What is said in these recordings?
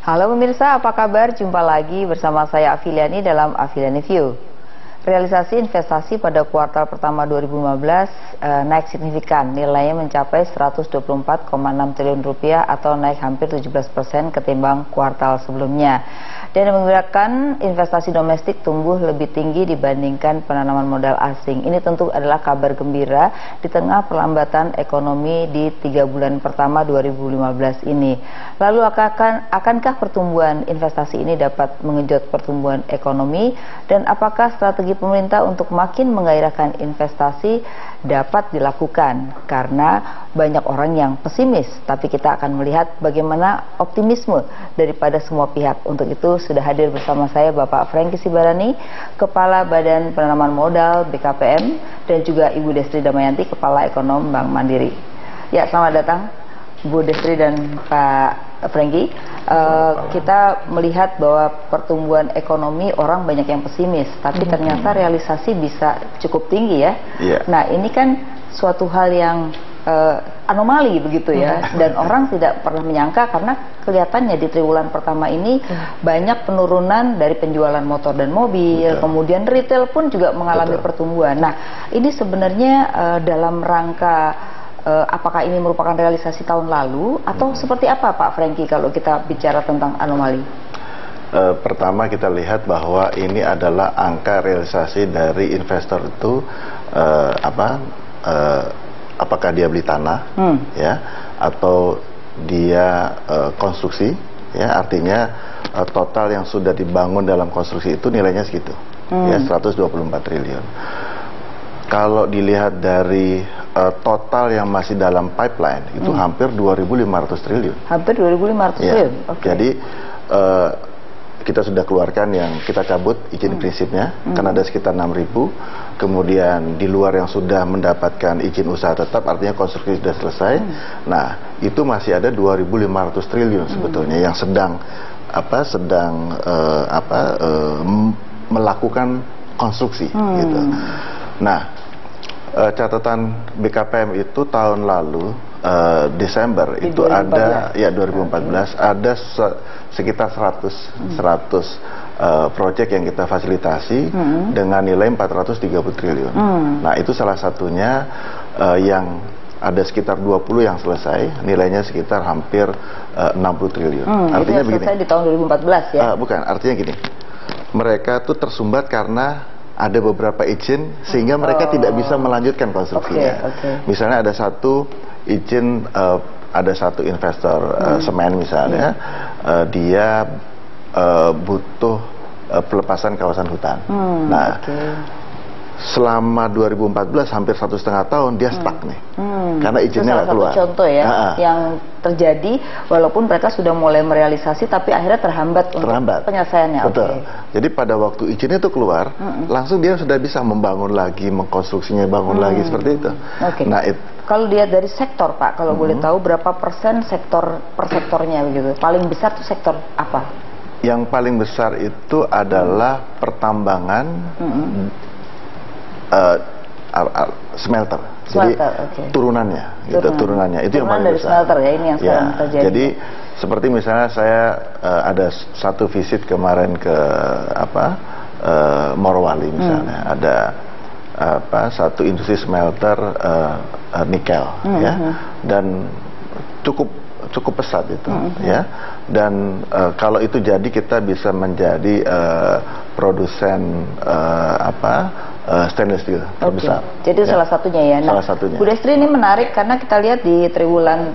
Halo pemirsa, apa kabar? Jumpa lagi bersama saya Afiliani dalam Afiliani View. Realisasi investasi pada kuartal pertama 2015 naik signifikan, nilainya mencapai 124,6 triliun rupiah atau naik hampir 17% ketimbang kuartal sebelumnya. Dan menggerakkan investasi domestik tumbuh lebih tinggi dibandingkan penanaman modal asing. Ini tentu adalah kabar gembira di tengah perlambatan ekonomi di 3 bulan pertama 2015 ini. Lalu akankah pertumbuhan investasi ini dapat mengejut pertumbuhan ekonomi, dan apakah strategi pemerintah untuk makin menggairahkan investasi dapat dilakukan? Karena banyak orang yang pesimis, tapi kita akan melihat bagaimana optimisme daripada semua pihak. Untuk itu sudah hadir bersama saya Bapak Franky Sibarani, Kepala Badan Penanaman Modal BKPM, dan juga Ibu Destri Damayanti, Kepala Ekonom Bank Mandiri. Ya, selamat datang Bu Destri dan Pak Franky. Kita melihat bahwa pertumbuhan ekonomi orang banyak yang pesimis, tapi ternyata realisasi bisa cukup tinggi ya. Nah, ini kan suatu hal yang anomali begitu ya, dan orang tidak pernah menyangka karena kelihatannya di triwulan pertama ini banyak penurunan dari penjualan motor dan mobil, kemudian retail pun juga mengalami pertumbuhan. Nah, ini sebenarnya dalam rangka apakah ini merupakan realisasi tahun lalu atau seperti apa Pak Franky kalau kita bicara tentang anomali? Pertama kita lihat bahwa ini adalah angka realisasi dari investor itu apakah dia beli tanah ya, atau dia konstruksi ya, artinya total yang sudah dibangun dalam konstruksi itu nilainya segitu ya, 124 triliun. Kalau dilihat dari total yang masih dalam pipeline itu hampir 2.500 triliun. Hampir 2.500 triliun. Jadi kita sudah keluarkan yang kita cabut izin prinsipnya, karena ada sekitar 6.000. Kemudian di luar yang sudah mendapatkan izin usaha tetap, artinya konstruksi sudah selesai. Nah, itu masih ada 2.500 triliun sebetulnya yang sedang melakukan konstruksi gitu. Nah, catatan BKPM itu tahun lalu Desember di itu 2014. ada ya 2014 ada sekitar 100 proyek yang kita fasilitasi dengan nilai 430 triliun. Nah, itu salah satunya yang ada sekitar 20 yang selesai, nilainya sekitar hampir 60 triliun. Artinya itu begini. Selesai di tahun 2014 ya? Bukan, artinya gini. Mereka tuh tersumbat karena ada beberapa izin sehingga mereka tidak bisa melanjutkan konstruksinya. Misalnya ada satu izin, ada satu investor semen misalnya, dia butuh pelepasan kawasan hutan. Nah, selama 2014 hampir 1,5 tahun dia stuck nih, karena izinnya nggak keluar. Itu salah satu contoh ya yang terjadi, walaupun mereka sudah mulai merealisasi tapi akhirnya terhambat untuk penyelesaiannya. Betul. Jadi pada waktu izinnya itu keluar, langsung dia sudah bisa membangun lagi, mengkonstruksinya, bangun lagi seperti itu. Nah, kalau lihat dari sektor Pak, kalau boleh tahu berapa persen sektor per sektornya begitu? Paling besar tuh sektor apa? Yang paling besar itu adalah pertambangan, smelter. Jadi turunannya, gitu, turunannya itu yang paling dari besar. Smelter ya, ini yang sekarang terjadi. Jadi seperti misalnya saya ada satu visit kemarin ke Morowali misalnya, ada satu industri smelter nikel ya, dan cukup pesat itu ya, dan kalau itu jadi kita bisa menjadi produsen stainless steel terbesar. Jadi ya, salah satunya ya. Nah, salah satunya. Bu Destri, ini menarik karena kita lihat di triwulan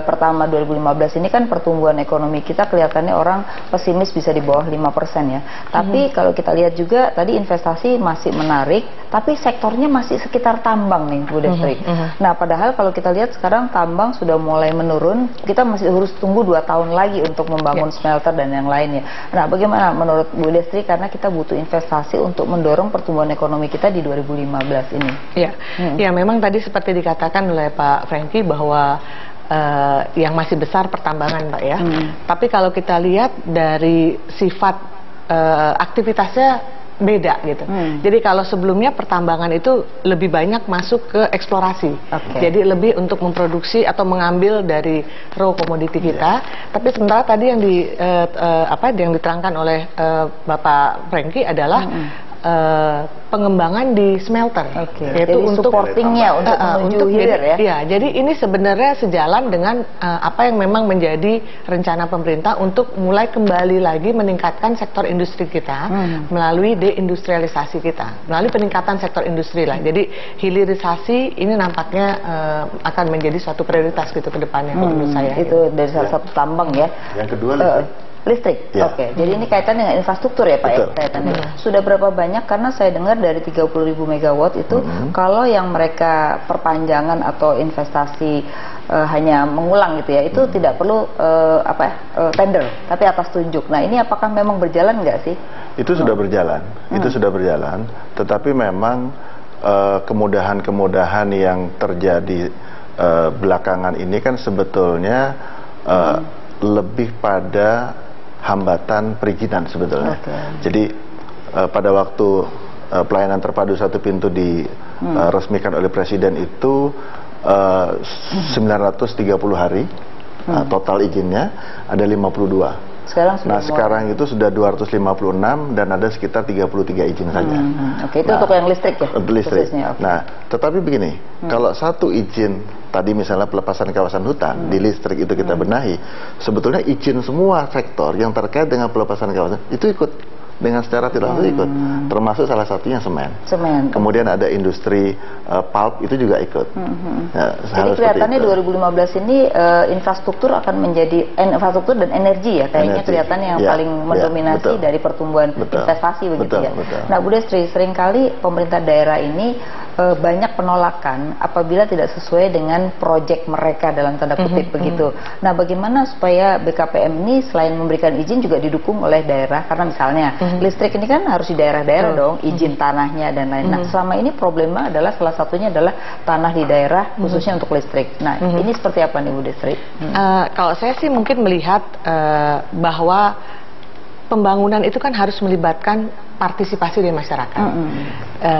pertama 2015 ini kan pertumbuhan ekonomi kita kelihatannya orang pesimis bisa di bawah 5% ya. Tapi kalau kita lihat juga tadi investasi masih menarik, tapi sektornya masih sekitar tambang nih Bu Destri. Nah, padahal kalau kita lihat sekarang tambang sudah mulai menurun, kita masih harus tunggu 2 tahun lagi untuk membangun smelter dan yang lainnya. Nah, bagaimana menurut Bu Destri, karena kita butuh investasi untuk mendorong pertumbuhan ekonomi kita di 2015 ini? Ya, memang tadi seperti dikatakan oleh Pak Franky bahwa yang masih besar pertambangan Pak ya. Tapi kalau kita lihat dari sifat aktivitasnya beda gitu. Jadi kalau sebelumnya pertambangan itu lebih banyak masuk ke eksplorasi. Jadi lebih untuk memproduksi atau mengambil dari raw commodity kita. Tapi sementara tadi yang yang diterangkan oleh Bapak Franky adalah pengembangan di smelter, yaitu jadi untuk supportingnya untuk hilir ya. Jadi ini sebenarnya sejalan dengan apa yang memang menjadi rencana pemerintah untuk mulai kembali lagi meningkatkan sektor industri kita melalui deindustrialisasi kita, melalui peningkatan sektor industri lah. Jadi hilirisasi ini nampaknya akan menjadi suatu prioritas gitu ke depannya menurut saya. Itu dari salah satu tambang ya. Yang kedua listrik. Jadi ini kaitan dengan infrastruktur ya Pak ya, kaitannya. Sudah berapa banyak, karena saya dengar dari 30.000 megawatt itu kalau yang mereka perpanjangan atau investasi hanya mengulang gitu ya, itu tidak perlu tender, tapi atas tunjuk. Nah, ini apakah memang berjalan nggak sih? Itu sudah berjalan. Itu sudah berjalan, tetapi memang kemudahan-kemudahan yang terjadi belakangan ini kan sebetulnya lebih pada hambatan perizinan sebetulnya. Jadi pada waktu pelayanan terpadu satu pintu diresmikan oleh Presiden itu 930 hari total izinnya, ada 52. Sekarang itu sudah 256 dan ada sekitar 33 izin saja. Itu untuk yang listrik ya? Listrik. Nah, tetapi begini, kalau satu izin tadi misalnya pelepasan kawasan hutan di listrik itu kita benahi, sebetulnya izin semua sektor yang terkait dengan pelepasan kawasan itu ikut dengan secara tidak langsung ikut, termasuk salah satunya semen. Kemudian ada industri pulp itu juga ikut. Jadi kelihatannya 2015 ini infrastruktur akan menjadi infrastruktur dan energi ya, kayaknya kelihatannya yang paling mendominasi dari pertumbuhan investasi begitu ya. Nah, Bu Destri, seringkali pemerintah daerah ini banyak penolakan apabila tidak sesuai dengan proyek mereka dalam tanda kutip begitu. Nah, bagaimana supaya BKPM ini selain memberikan izin juga didukung oleh daerah, karena misalnya listrik ini kan harus di daerah-daerah dong, izin tanahnya dan lain. Nah, selama ini problema adalah salah satunya adalah tanah di daerah khususnya untuk listrik. Nah, ini seperti apa nih Bu Destri? Kalau saya sih mungkin melihat bahwa pembangunan itu kan harus melibatkan partisipasi dari masyarakat.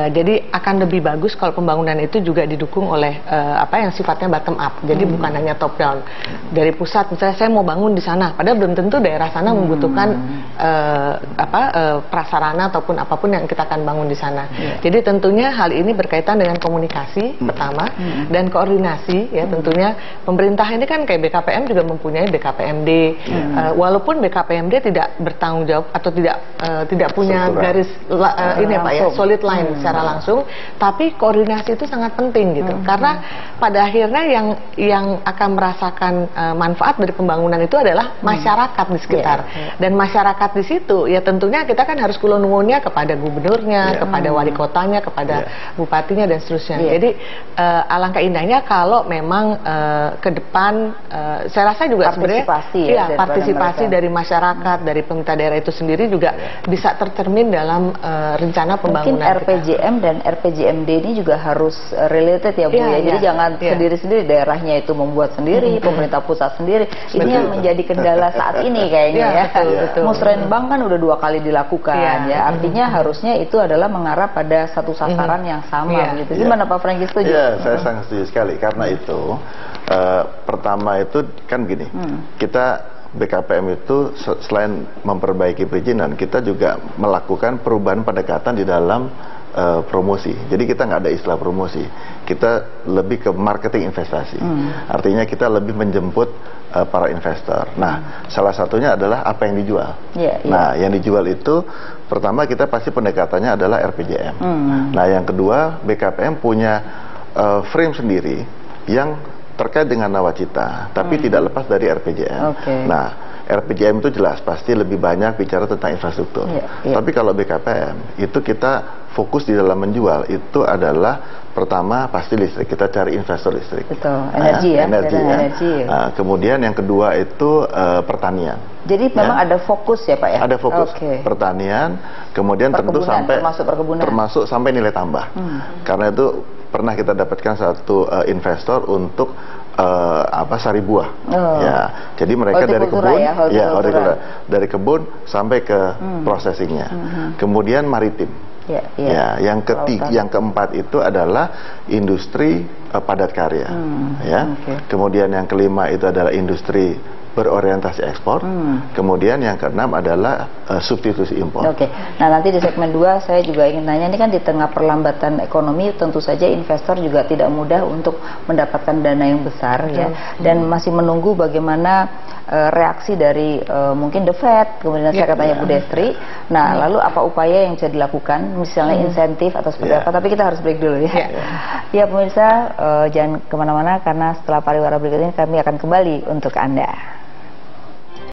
Jadi akan lebih bagus kalau pembangunan itu juga didukung oleh yang sifatnya bottom up. Jadi bukan hanya top down. Dari pusat misalnya saya mau bangun di sana, padahal belum tentu daerah sana membutuhkan prasarana ataupun apapun yang kita akan bangun di sana. Jadi tentunya hal ini berkaitan dengan komunikasi pertama dan koordinasi ya. Tentunya pemerintah ini kan kayak BKPM juga mempunyai BKPMD. Walaupun BKPMD tidak bertanggung jawab atau tidak punya garis solid line secara langsung, tapi koordinasi itu sangat penting gitu. Karena pada akhirnya yang akan merasakan manfaat dari pembangunan itu adalah masyarakat di sekitar. Dan masyarakat di situ ya tentunya kita kan harus kulon nuwunnya kepada gubernurnya, kepada wali kotanya, kepada bupatinya dan seterusnya. Jadi alangkah indahnya kalau memang ke depan saya rasa juga sebenarnya partisipasi dari masyarakat, dari pemerintah daerah itu sendiri juga bisa tercermin dalam rencana pembangunan. Mungkin RPJM dan RPJMD ini juga harus related ya Bu ya. Jadi jangan sendiri-sendiri, daerahnya itu membuat sendiri, pemerintah pusat sendiri. Ini yang menjadi kendala saat ini kayaknya ya. Musrenbang kan udah 2 kali dilakukan ya. Artinya harusnya itu adalah mengarah pada satu sasaran yang sama gitu. Gimana Pak Franky, setuju? Ya, saya sangat setuju sekali. Karena itu pertama itu kan gini, kita BKPM itu selain memperbaiki perizinan, kita juga melakukan perubahan pendekatan di dalam promosi. Jadi kita nggak ada istilah promosi, kita lebih ke marketing investasi. Artinya kita lebih menjemput para investor. Nah, salah satunya adalah apa yang dijual. Nah, yang dijual itu pertama kita pasti pendekatannya adalah RPJM. Nah, yang kedua BKPM punya frame sendiri yang terkait dengan nawacita, tapi tidak lepas dari RPJM. Nah, RPJM itu jelas pasti lebih banyak bicara tentang infrastruktur. Tapi kalau BKPM itu kita fokus di dalam menjual itu adalah pertama pasti listrik, kita cari investor listrik. Energi ya. Nah, kemudian yang kedua itu pertanian. Jadi memang ada fokus ya Pak ya? Ada fokus pertanian, kemudian tentu sampai termasuk sampai nilai tambah. Karena itu pernah kita dapatkan satu investor untuk sari buah. Ya, jadi mereka dari kebun, dari kebun sampai ke processingnya. Kemudian maritim. Ya, yang keempat itu adalah industri padat karya. Kemudian yang kelima itu adalah industri berorientasi ekspor. Kemudian yang keenam adalah substitusi impor. Nah nanti di segmen 2 saya juga ingin nanya, ini kan di tengah perlambatan ekonomi tentu saja investor juga tidak mudah untuk mendapatkan dana yang besar dan masih menunggu bagaimana reaksi dari mungkin The Fed, kemudian saya katanya Bu Destri. Nah lalu apa upaya yang bisa dilakukan, misalnya insentif atau seperti apa, tapi kita harus break dulu ya. Ya pemirsa, jangan kemana-mana karena setelah pariwara berikut ini kami akan kembali untuk Anda.